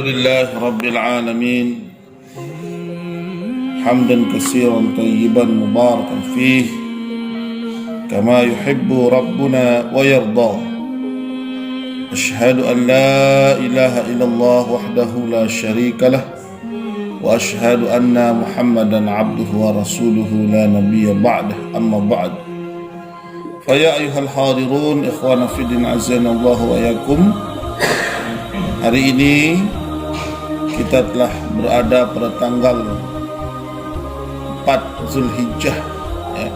لله رب العالمين حمدا كثيرا طيبا مباركا فيه كما يحب ربنا ويرضى. أشهد أن لا إله إلا الله وحده لا شريك له وأشهد أن محمدا عبده ورسوله لا نبي بعده. أما بعد فيا أيها الحاضرون إخوانا في الدين عزنا الله وإياكم. Hari ini kita telah berada pada tanggal 4 Zulhijjah, ya.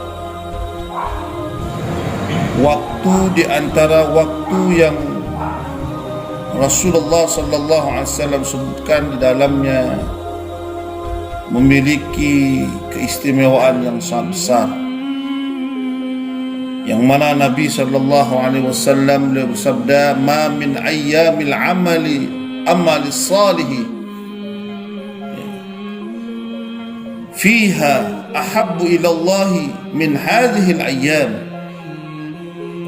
Waktu di antara waktu yang Rasulullah sallallahu alaihi wasallam sebutkan di dalamnya memiliki keistimewaan yang sangat besar, yang mana Nabi sallallahu alaihi wasallam bersabda, "Ma min ayyamil amali salihi fiha ahabbu ila Allah min hadhihi al-ayyam."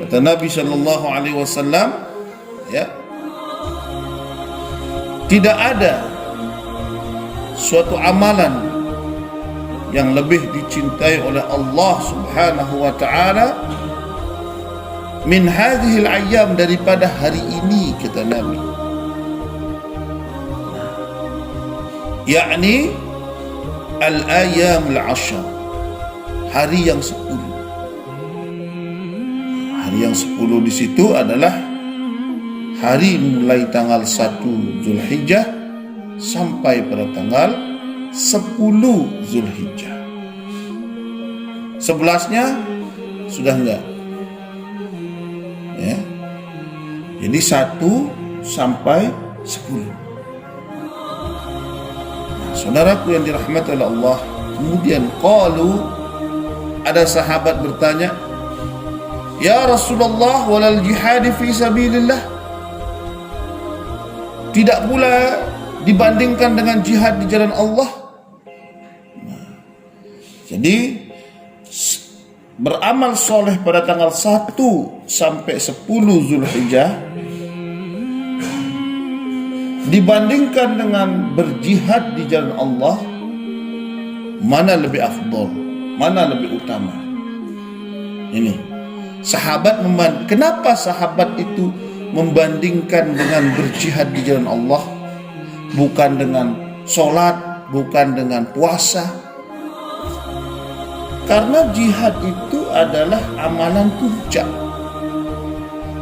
Kata Nabi sallallahu alaihi wasallam, ya, tidak ada suatu amalan yang lebih dicintai oleh Allah Subhanahu wa taala min hadhil ayyam, daripada hari ini, kata Nabi, yakni al-ayyam al-ashr, hari yang 10. Hari yang 10 di situ adalah hari mulai tanggal 1 Zulhijjah sampai pada tanggal 10 Zulhijjah. 11-nya sudah enggak, ya. Jadi 1 sampai 10. Saudaraku yang dirahmati oleh Allah, kemudian ada sahabat bertanya, "Ya Rasulullah, walal jihad fi sabilillah?" Tidak pula dibandingkan dengan jihad di jalan Allah. Jadi beramal soleh pada tanggal 1 sampai 10 Zulhijjah dibandingkan dengan berjihad di jalan Allah, mana lebih afdol, mana lebih utama? Ini sahabat kenapa sahabat itu membandingkan dengan berjihad di jalan Allah, bukan dengan sholat, bukan dengan puasa? Karena jihad itu adalah amalan puncak,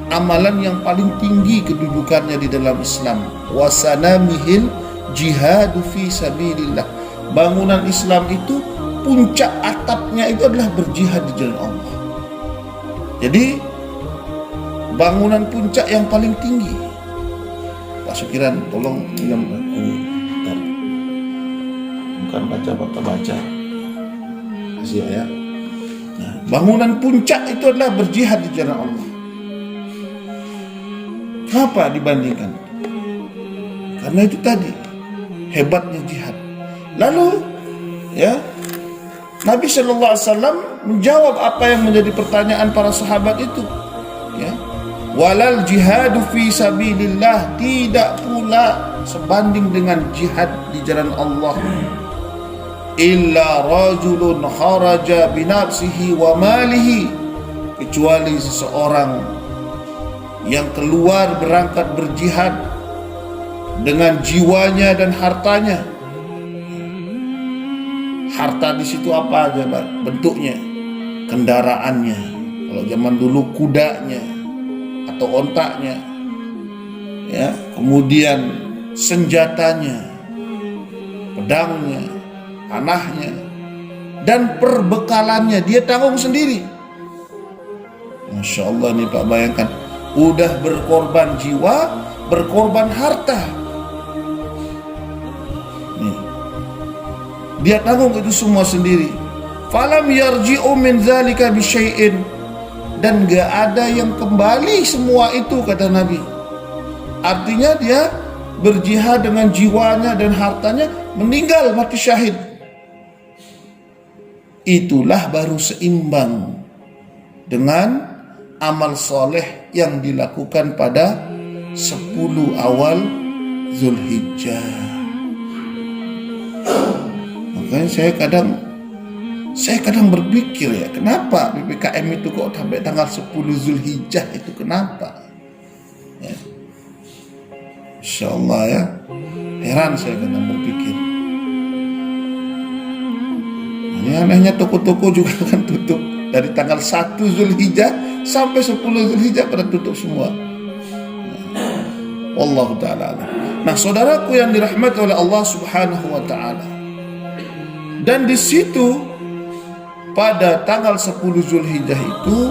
amalan yang paling tinggi kedudukannya di dalam Islam. Wasanamihil jihadu fi sabilillah. Bangunan Islam itu puncak atapnya itu adalah berjihad di jalan Allah. Jadi bangunan puncak yang paling tinggi. Pak Sukiran, tolong pinjam ini. Bukan baca. Kasih ya. Nah, bangunan puncak itu adalah berjihad di jalan Allah. Kenapa dibandingkan? Karena itu tadi hebatnya jihad. Lalu, ya, Nabi Shallallahu Alaihi Wasallam menjawab apa yang menjadi pertanyaan para sahabat itu. Ya, walal jihadu fi sabilillah, tidak pula sebanding dengan jihad di jalan Allah, illa rajulun kharaja binafsihi wa malihi, kecuali seseorang yang keluar berangkat berjihad dengan jiwanya dan hartanya. Harta di situ apa aja, bentuknya? Kendaraannya, kalau zaman dulu kudanya atau ontaknya, ya, kemudian senjatanya, pedangnya, tanahnya, dan perbekalannya dia tanggung sendiri. Masya Allah nih Pak, bayangkan, udah berkorban jiwa, berkorban harta, nih, dia tanggung itu semua sendiri. Falam yarji'u min dzalika bi syai'in, dan gak ada yang kembali semua itu, kata Nabi. Artinya dia berjihad dengan jiwanya dan hartanya, meninggal mati syahid. Itulah baru seimbang dengan amal soleh yang dilakukan pada 10 awal Zulhijjah. Makanya saya kadang berpikir ya, kenapa PPKM itu kok sampai tanggal 10 Zulhijjah itu, kenapa? Ya. Insya Allah ya, heran saya kadang berpikir. Ini anehnya toko-toko juga kan tutup dari tanggal 1 Zulhijjah sampai 10 Zulhijjah pada tutup semua. Wallahu ta'ala. Nah, saudaraku yang dirahmati oleh Allah Subhanahu wa ta'ala, dan di situ pada tanggal 10 Zulhijjah itu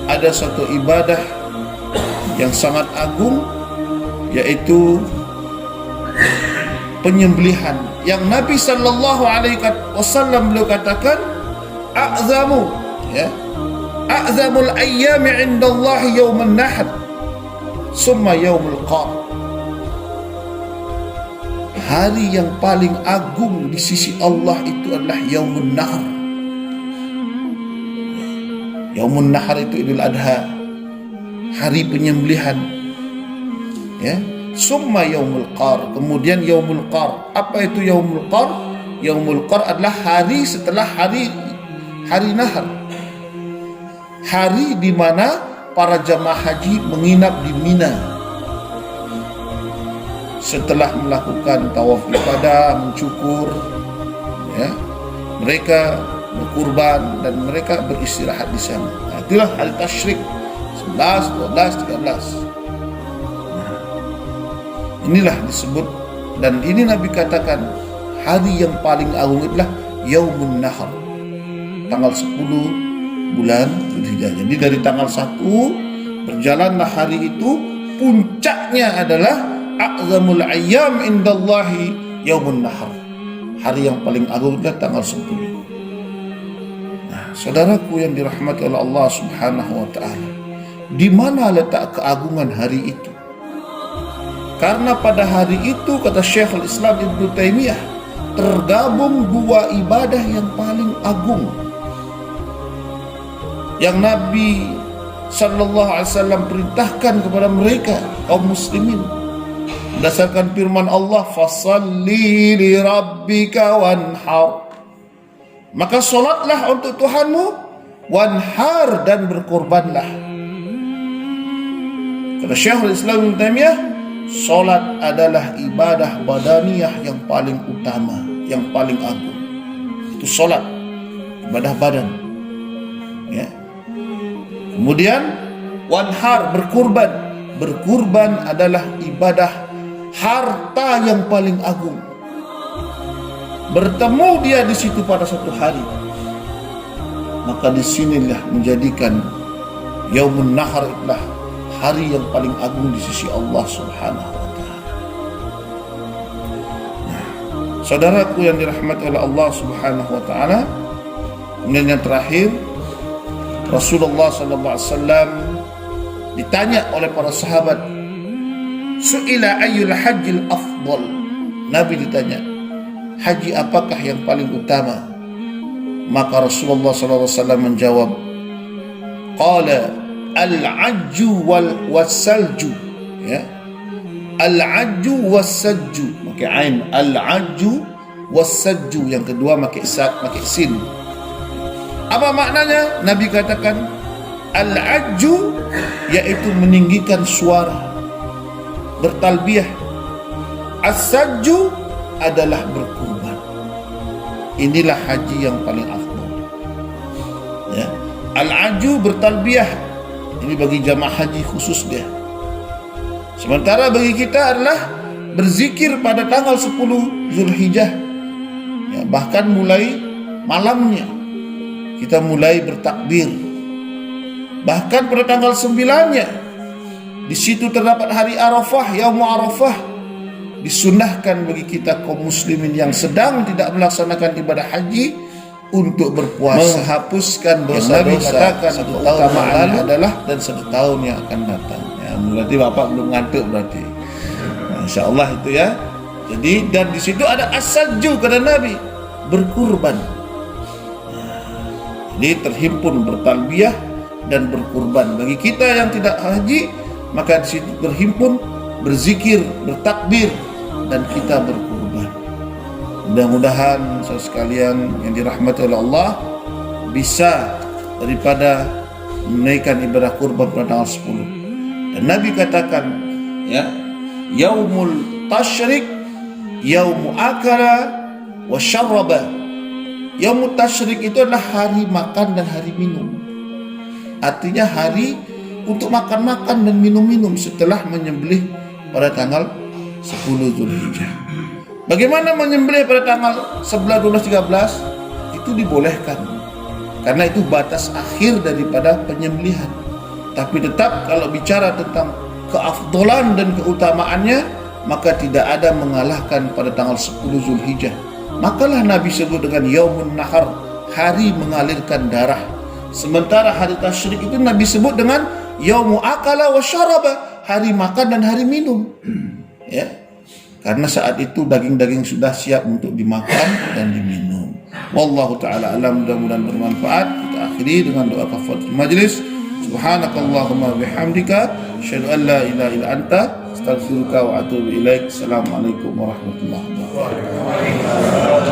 ada satu ibadah yang sangat agung, yaitu penyembelihan, yang Nabi sallallahu alaihi wasallam beliau katakan a'zamu, ya, a'zamul ayyami 'indallahi yaumun nahr summa yaumul qar. Hari yang paling agung di sisi Allah itu adalah yaumun nahr. Yaumun nahr itu Idul Adha, hari penyembelihan, ya. Summa yaumul qar, kemudian yaumul qar. Apa itu yaumul qar? Yaumul qar adalah hari setelah hari nahar, hari di mana para jamaah haji menginap di Mina setelah melakukan tawaf ibadah, mencukur, ya, mereka berkurban dan mereka beristirahat di sana. Nah, itulah hari tasyrik 11, 12, 13. Inilah disebut, dan ini Nabi katakan hari yang paling agung adalah Yaumun Nahr, tanggal 10 bulan Zulhijjah. Jadi dari tanggal 1 berjalanlah hari itu, puncaknya adalah a'zamul ayyam indallahi Yaumun Nahr, hari yang paling agung adalah tanggal 10. Nah, saudaraku yang dirahmati oleh Allah Subhanahu wa ta'ala, di mana letak keagungan hari itu? Karena pada hari itu, kata Syekhul Islam Ibnu Taimiyah, tergabung dua ibadah yang paling agung yang Nabi sallallahu alaihi wasallam perintahkan kepada mereka kaum muslimin berdasarkan firman Allah, fasalli li rabbika wanhar, maka solatlah untuk Tuhanmu, wanhar, dan berkorbanlah. Kata Syekhul Islam Ibnu Taimiyah, solat adalah ibadah badaniyah yang paling utama, yang paling agung. Itu solat, ibadah badan, ya. Kemudian wanhar, berkurban. Berkurban adalah ibadah harta yang paling agung. Bertemu dia di situ pada satu hari, maka disinilah menjadikan Yaumun Nahr adalah hari yang paling agung di sisi Allah Subhanahu wa ta'ala. Nah, saudaraku yang dirahmati oleh Allah Subhanahu wa ta'ala, kemudian yang terakhir, Rasulullah sallallahu alaihi wasallam ditanya oleh para sahabat, su'ila ayyul hajjil afdal. Nabi ditanya, haji apakah yang paling utama? Maka Rasulullah sallallahu alaihi wasallam menjawab, qala al-ajju wal-salju, ya, al-ajju was-sajju, pakai ain, al-ajju was-sajju, yang kedua pakai sin. Apa maknanya? Nabi katakan al-ajju yaitu meninggikan suara, bertalbiyah. As-sajju adalah berkurban. Inilah haji yang paling afdal, ya. Al-ajju bertalbiyah, ini bagi jamaah haji khusus dia. Sementara bagi kita adalah berzikir pada tanggal 10 Zulhijjah, ya, bahkan mulai malamnya kita mulai bertakbir. Bahkan pada tanggal 9-nya di situ terdapat hari Arafah, Yaum Arafah. Disunahkan bagi kita kaum muslimin yang sedang tidak melaksanakan ibadah haji untuk berpuasa, menghapuskan dosa-dosa. Satu tahun yang lalu adalah dan 1 tahun yang akan datang. Ya, berarti Bapak belum ngantuk berarti. Nah, insyaallah itu ya. Jadi dan di situ ada as-sajju, kata Nabi, berkurban. Jadi terhimpun bertalbiyah dan berkurban. Bagi kita yang tidak haji, maka di situ terhimpun berzikir, bertakbir, dan kita berkurban. Mudah-mudahan saudara sekalian yang dirahmati oleh Allah bisa daripada menunaikan ibadah kurban pada tanggal 10. Dan Nabi katakan, ya, yaumul tasyrik yaumu akala wa syarraba. Yaumul tasyrik itu adalah hari makan dan hari minum. Artinya hari untuk makan-makan dan minum-minum setelah menyembelih pada tanggal 10 Zulhijjah. Bagaimana menyembelih pada tanggal 11, 12, 13? Itu dibolehkan, karena itu batas akhir daripada penyembelihan. Tapi tetap kalau bicara tentang keafdolan dan keutamaannya, maka tidak ada mengalahkan pada tanggal 10 Zulhijjah. Makalah Nabi sebut dengan Yaumun Nahar, hari mengalirkan darah. Sementara hari tasyrik itu Nabi sebut dengan Yaumu Akala wa Syaraba, hari makan dan hari minum. Ya, karena saat itu daging-daging sudah siap untuk dimakan dan diminum. Wallahu ta'ala alam, mudah-mudahan bermanfaat. Kita akhiri dengan doa kafaratul majlis. Subhanakallahumma bihamdika asyhadu an la ilaha illa anta astaghfiruka wa atubu ilaik. Assalamualaikum warahmatullahi wabarakatuh.